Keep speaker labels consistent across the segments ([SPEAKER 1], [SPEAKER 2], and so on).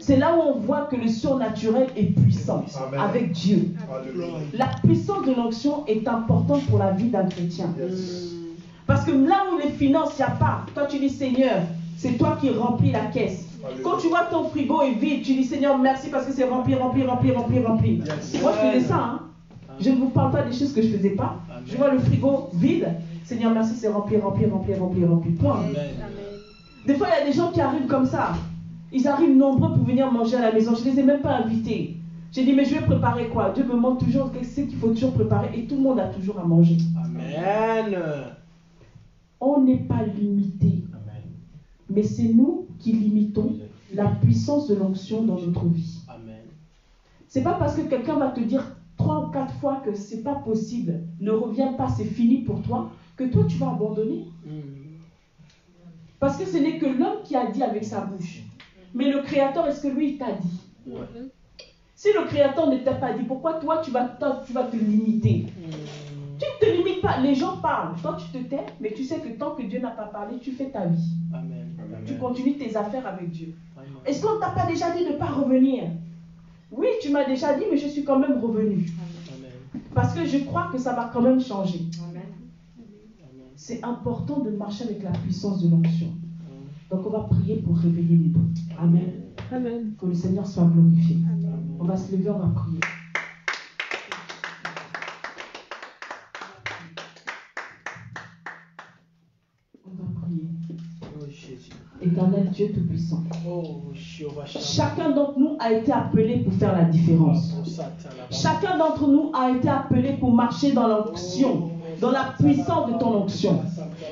[SPEAKER 1] C'est là où on voit que le surnaturel est puissant. Amen. Avec Dieu. Alléluia. La puissance de l'onction est importante pour la vie d'un chrétien. Yes. Parce que là où les finances, il n'y a pas. Toi, tu dis, Seigneur, c'est toi qui remplis la caisse. Alléluia. Quand tu vois ton frigo est vide, tu dis, Seigneur, merci parce que c'est rempli, rempli, rempli, rempli, rempli. Yes. Moi, je faisais ça. Hein. Je ne vous parle pas des choses que je ne faisais pas. Amen. Je vois le frigo vide. Seigneur, merci, c'est rempli, rempli, rempli, rempli, rempli. Point. Amen. Des fois, il y a des gens qui arrivent comme ça. Ils arrivent nombreux pour venir manger à la maison. Je ne les ai même pas invités. J'ai dit, mais je vais préparer quoi? Dieu me montre toujours qu'est-ce qu'il faut toujours préparer. Et tout le monde a toujours à manger. Amen. On n'est pas limité. Amen. Mais c'est nous qui limitons la puissance de l'onction dans notre vie. Amen. C'est pas parce que quelqu'un va te dire 3 ou 4 fois que c'est pas possible, ne reviens pas, c'est fini pour toi, que toi tu vas abandonner. Parce que ce n'est que l'homme qui a dit avec sa bouche. Mais le Créateur, est-ce que lui, il t'a dit? Ouais. Si le Créateur ne t'a pas dit, pourquoi toi, tu vas te limiter? Tu ne te limites pas. Les gens parlent. Toi, tu te tais, mais tu sais que tant que Dieu n'a pas parlé, tu fais ta vie. Amen. Tu continues tes affaires avec Dieu. Est-ce qu'on ne t'a pas déjà dit de ne pas revenir? Oui, tu m'as déjà dit, mais je suis quand même revenu. Amen. Parce que je crois que ça va quand même changer. Amen. C'est important de marcher avec la puissance de l'onction. Donc on va prier pour réveiller les dons. Amen. Amen. Que le Seigneur soit glorifié. Amen. On va se lever, on va prier. On va prier. Oh, Jésus. Éternel Dieu Tout-Puissant. Oh, chacun d'entre nous a été appelé pour faire la différence. Chacun d'entre nous a été appelé pour marcher dans l'onction, dans la puissance de ton onction.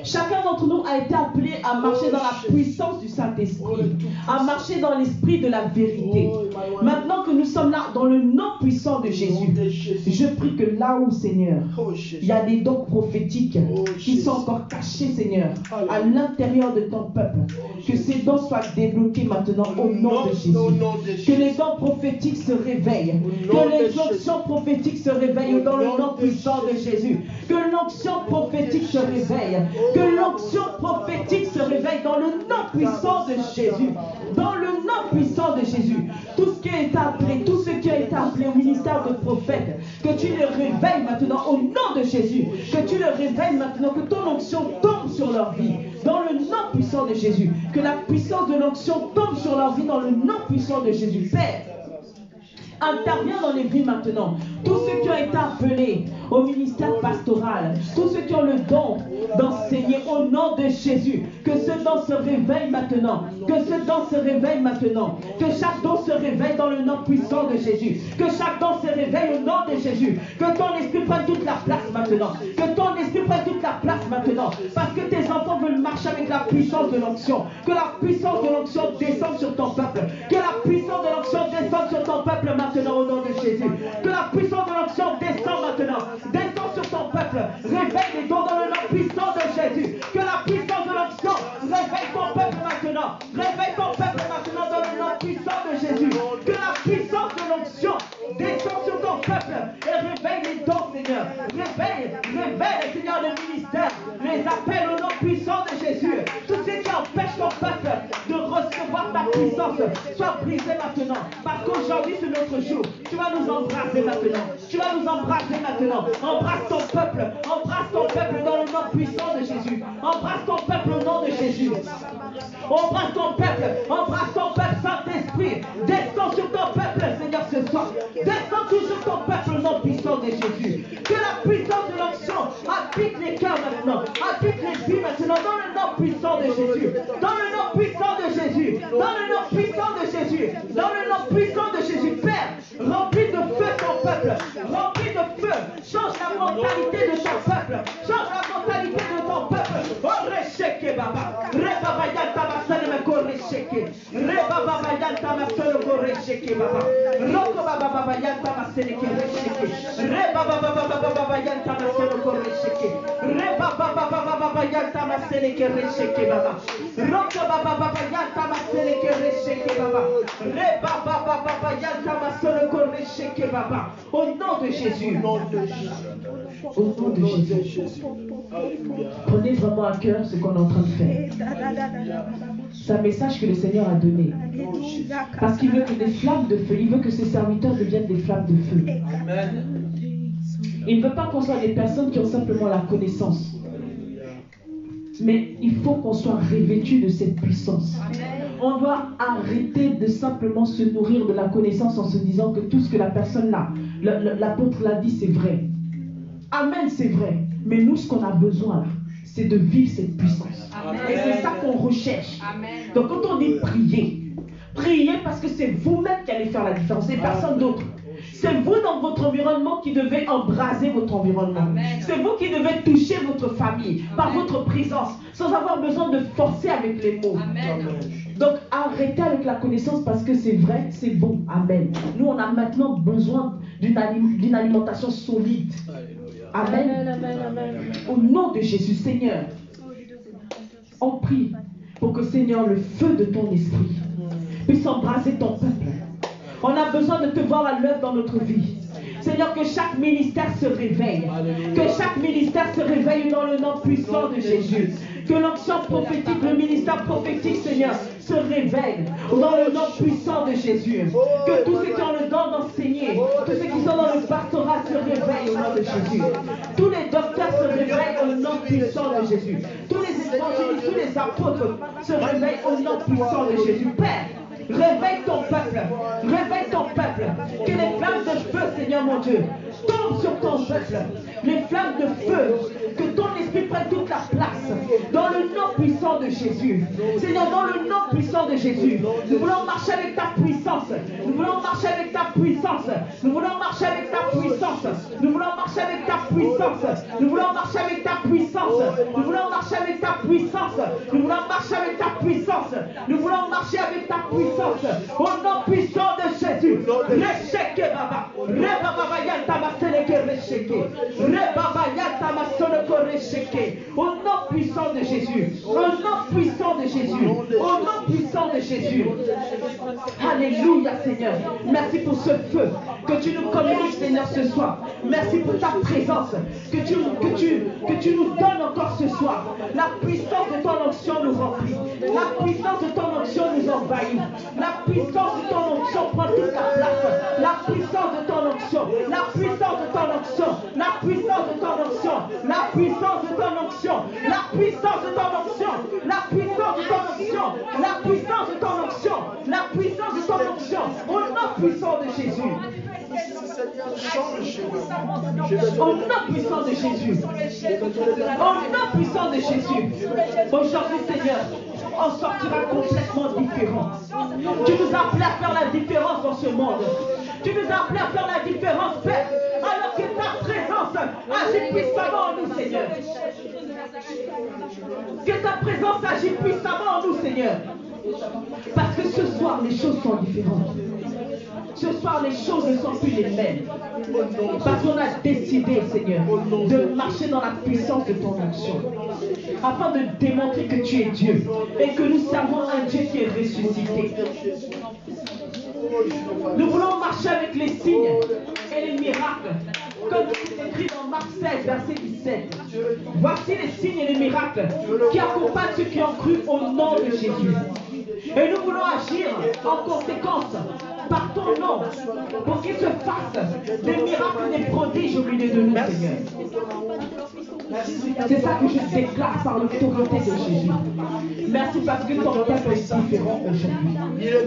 [SPEAKER 1] Chacun d'entre nous a été appelé à marcher dans la puissance du Saint-Esprit, à marcher dans l'esprit de la vérité. Maintenant que nous sommes là dans le nom puissant de Jésus, je prie que là où, Seigneur, il y a des dons prophétiques qui sont encore cachés, Seigneur, à l'intérieur de ton peuple, que ces dons soient débloqués maintenant au nom de Jésus. Que les dons prophétiques se réveillent, que les onctions prophétiques se réveillent dans le nom puissant de Jésus, que l'onction prophétique se réveille, que l'onction prophétique se réveille dans le nom puissant de Jésus. Dans le nom puissant de Jésus. Tout ce qui a été appelé, tout ce qui a été appelé au ministère de prophète, que tu le réveilles maintenant au nom de Jésus. Que tu le réveilles maintenant, que ton onction tombe sur leur vie. Dans le nom puissant de Jésus. Que la puissance de l'onction tombe sur leur vie dans le nom puissant de Jésus. Père, interviens dans les vies maintenant. Tous ceux qui ont été appelés au ministère pastoral, tous ceux qui ont le don d'enseigner au nom de Jésus, que ce don se réveille maintenant, que ce don se réveille maintenant, que chaque don se réveille dans le nom puissant de Jésus, que chaque don se réveille au nom de Jésus, que ton esprit prenne toute la place maintenant, que ton esprit prenne toute la place maintenant, parce que tes enfants veulent marcher avec la puissance de l'onction, que la puissance de l'onction descende sur ton peuple, que la puissance de l'onction descende sur ton peuple maintenant au nom de Jésus, que la puissance de l'onction descend maintenant, descend sur ton peuple, réveille les dons dans le nom puissant de Jésus, que la puissance de l'onction réveille ton peuple maintenant, réveille ton peuple maintenant dans le nom puissant de Jésus, que la puissance de l'onction descend sur ton peuple et réveille les dons, Seigneur, réveille, Seigneur, le ministère, les appels au nom puissant de Jésus, tout ce qui empêche ton peuple de recevoir ta puissance, soit brisé maintenant, parce qu'aujourd'hui c'est notre jour, tu vas nous embrasser maintenant, tu vas nous embrasser maintenant, embrasse ton peuple dans le nom puissant de Jésus, embrasse ton peuple au nom de Jésus, embrasse ton peuple, Saint-Esprit, descends sur ton peuple, Seigneur, ce soir, descends tout sur ton peuple au nom puissant de Jésus, que la puissance de l'onction habite les cœurs maintenant, habite les vies maintenant, dans le nom puissant de Jésus, dans le nom puissant de Jésus, dans le nom puissant de Jésus, dans le nom puissant de Jésus, Père, remplis de feu ton peuple, remplis de feu, change la mentalité de ton peuple, change la mentalité de ton peuple, oh Resheke Baba, Rebaba Yanta Masane Meko Resheke, Rebaba Yanta Masane Meko Resheke Baba, Roko Baba Yanta Masane Meko Resheke, Rebaba Baba Yanta Masane Meko Resheke, Rebaba Baba Yanta Masane Meko Resheke Baba, Roko Baba Yanta Masane Meko Resheke Baba, Rebaba Baba Yanta Masane Meko Resheke Baba, au nom de Jésus, au nom de Jésus. Prenez vraiment à cœur ce qu'on est en train de faire. C'est un message que le Seigneur a donné. Parce qu'il veut que des flammes de feu, il veut que ses serviteurs deviennent des flammes de feu.
[SPEAKER 2] Amen.
[SPEAKER 1] Il ne veut pas qu'on soit des personnes qui ont simplement la connaissance. Mais il faut qu'on soit revêtus de cette puissance. On doit arrêter de simplement se nourrir de la connaissance en se disant que tout ce que la personne là, l'apôtre l'a dit, c'est vrai. Amen, c'est vrai. Mais nous, ce qu'on a besoin là, c'est de vivre cette puissance. Amen. Et c'est ça qu'on recherche. Amen. Donc quand on dit prier, priez parce que c'est vous-même qui allez faire la différence, et personne d'autre. C'est vous dans votre environnement qui devez embraser votre environnement. C'est vous qui devez toucher votre famille par votre présence, sans avoir besoin de forcer avec les mots. Amen. Donc arrêtez avec la connaissance parce que c'est vrai, c'est bon. Amen. Nous, on a maintenant besoin d'une alimentation solide. Amen. Amen. Amen. Au nom de Jésus, Seigneur, on prie pour que, Seigneur, le feu de ton esprit puisse embraser ton peuple. On a besoin de te voir à l'œuvre dans notre vie. Seigneur, que chaque ministère se réveille. Que chaque ministère se réveille dans le nom puissant de Jésus. Que l'onction prophétique, le ministère prophétique, Seigneur, se réveille dans le nom puissant de Jésus. Que tous ceux qui ont le don d'enseigner, tous ceux qui sont dans le pastorat se réveillent au nom de Jésus. Tous les docteurs se réveillent au nom puissant de Jésus. Tous les évangélistes, tous les apôtres se réveillent au nom puissant de Jésus. Père, réveille ton peuple. Réveille ton peuple. Que les flammes de feu, Seigneur mon Dieu, tombent sur ton peuple. Les flammes de feu. Que ton esprit prenne toute la place. Dans le nom puissant de Jésus. Seigneur, dans le nom puissant de Jésus. Nous voulons marcher avec ta puissance. Nous voulons marcher avec ta puissance. Nous voulons marcher avec ta puissance. Nous voulons marcher avec ta puissance. Nous voulons marcher avec ta puissance. Nous voulons marcher avec ta puissance. Nous voulons marcher avec ta puissance. Nous voulons marcher avec ta puissance. Au nom puissant de Jésus. Resheke baba. Rebaba yanta maseleke resheke. Rebaba yanta masoloko resheke. Au nom puissant de Jésus. Au nom puissant de Jésus. Au nom puissant de Jésus. Alléluia, Seigneur. Merci pour ce feu que tu nous communiques, Seigneur, ce soir. Merci pour ta présence que tu nous donnes encore ce soir. La puissance de ton onction nous remplit. La puissance de ton onction nous envahit. La puissance de ton onction prend toute la place. La puissance de ton onction. La puissance de ton onction. La puissance de ton onction. La puissance de ton onction. La puissance de ton onction. La puissance de ton onction. La puissance de ton onction. La puissance de ton onction. Au nom puissant de Jésus. Au nom puissant de Jésus. Au nom puissant de Jésus. Aujourd'hui, Seigneur, on sortira complètement différent. Tu nous as appelés à faire la différence dans ce monde. Tu nous as appelés à faire la différence, Père, alors que ta présence agit puissamment en nous, Seigneur. Que ta présence agit puissamment en nous, Seigneur. Parce que ce soir, les choses sont différentes. Ce soir, les choses ne sont plus les mêmes. Parce qu'on a décidé, Seigneur, de marcher dans la puissance de ton onction. Afin de démontrer que tu es Dieu. Et que nous servons un Dieu qui est ressuscité. Nous voulons marcher avec les signes et les miracles. Comme c'est écrit dans Marc 16, verset 17. Voici les signes et les miracles qui accompagnent ceux qui ont cru au nom de Jésus. Et nous voulons agir en conséquence par ton nom pour qu'il se fasse des miracles, des prodiges au milieu de nous, Seigneur. C'est ça que je déclare par l'autorité de Jésus. Merci parce que ton peuple est différent aujourd'hui.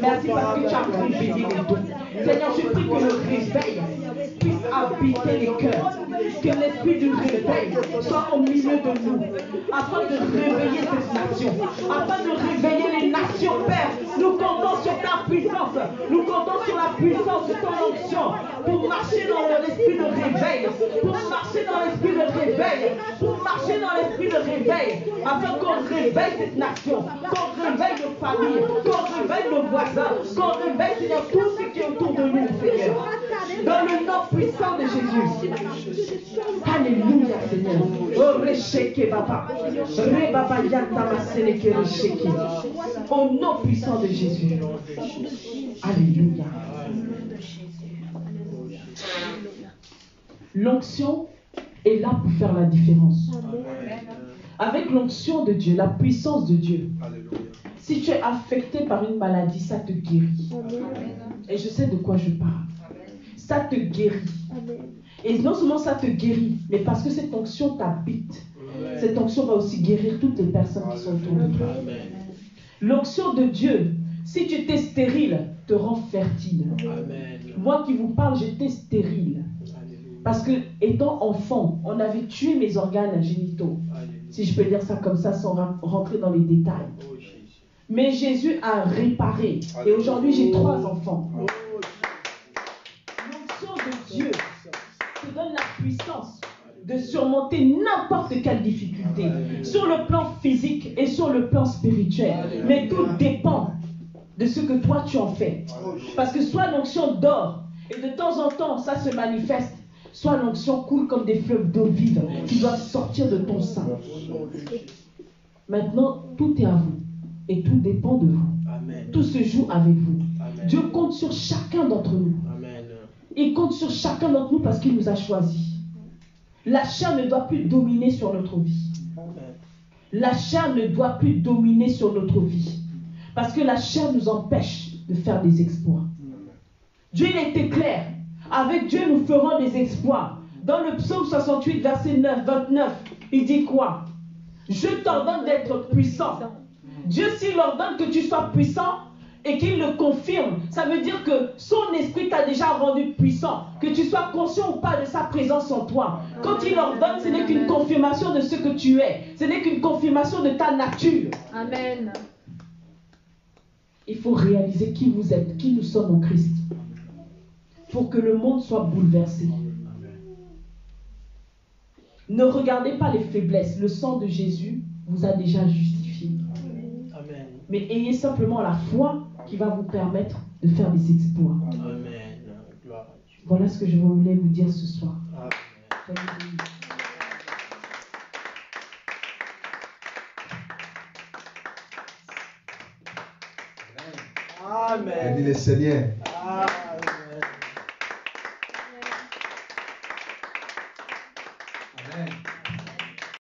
[SPEAKER 1] Merci parce que tu as réveillé les dons. Seigneur, je prie que le réveil puisse habiter les cœurs. Que l'esprit du réveil soit au milieu de nous. Afin de réveiller cette nation. Afin de réveiller les nations, Père. Nous comptons sur ta puissance. Nous comptons sur la puissance de ton onction. Pour marcher dans l'esprit de réveil. Pour marcher dans l'esprit de réveil. Pour marcher dans l'esprit de réveil. Afin qu'on réveille cette nation. Qu'on réveille nos familles. Qu'on réveille nos voisins. Qu'on réveille, Seigneur, tout ce qui est autour de nous, Seigneur. Dans le nom puissant de Jésus. Alléluia, Seigneur. Oh, resheke baba. Re baba yanta maseleke resheke. Au nom puissant de Jésus. Alléluia. L'onction est là pour faire la différence. Avec l'onction de Dieu, la puissance de Dieu, Si tu es affecté par une maladie, ça te guérit. Et je sais de quoi je parle. Ça te guérit. Et non seulement ça te guérit, mais parce que cette onction t'habite. Cette onction va aussi guérir toutes les personnes qui sont autour de toi. L'onction de Dieu, si tu étais stérile, te rend fertile. Amen. Moi qui vous parle, j'étais stérile. Parce que, étant enfant, on avait tué mes organes génitaux. Si je peux dire ça comme ça, sans rentrer dans les détails. Mais Jésus a réparé. Et aujourd'hui, j'ai 3 enfants. L'onction de Dieu te donne la puissance de surmonter n'importe quelle difficulté. Sur le plan physique et sur le plan spirituel. Mais tout dépend de ce que toi tu en fais. Parce que soit l'onction dort, et de temps en temps, ça se manifeste. Soit l'onction coule comme des fleuves d'eau vive qui doivent sortir de ton sein. Maintenant, tout est à vous. Et tout dépend de vous. Amen. Tout se joue avec vous. Amen. Dieu compte sur chacun d'entre nous. Amen. Il compte sur chacun d'entre nous parce qu'il nous a choisis. La chair ne doit plus dominer sur notre vie. Amen. La chair ne doit plus dominer sur notre vie. Parce que la chair nous empêche de faire des exploits. Amen. Dieu il était clair. Avec Dieu, nous ferons des exploits. Dans le psaume 68, verset 29, il dit quoi? Je t'ordonne d'être puissant. Dieu, s'il ordonne que tu sois puissant et qu'il le confirme, ça veut dire que son esprit t'a déjà rendu puissant. Que tu sois conscient ou pas de sa présence en toi. Quand il ordonne, ce n'est qu'une confirmation de ce que tu es. Ce n'est qu'une confirmation de ta nature. Amen. Il faut réaliser qui vous êtes, qui nous sommes en Christ. Pour que le monde soit bouleversé. Ne regardez pas les faiblesses. Le sang de Jésus vous a déjà justifié. Amen. Mais ayez simplement la foi qui va vous permettre de faire des exploits. Amen. Voilà ce que je voulais vous dire ce soir. Amen.
[SPEAKER 2] Amen. Bénis le Seigneur. Amen.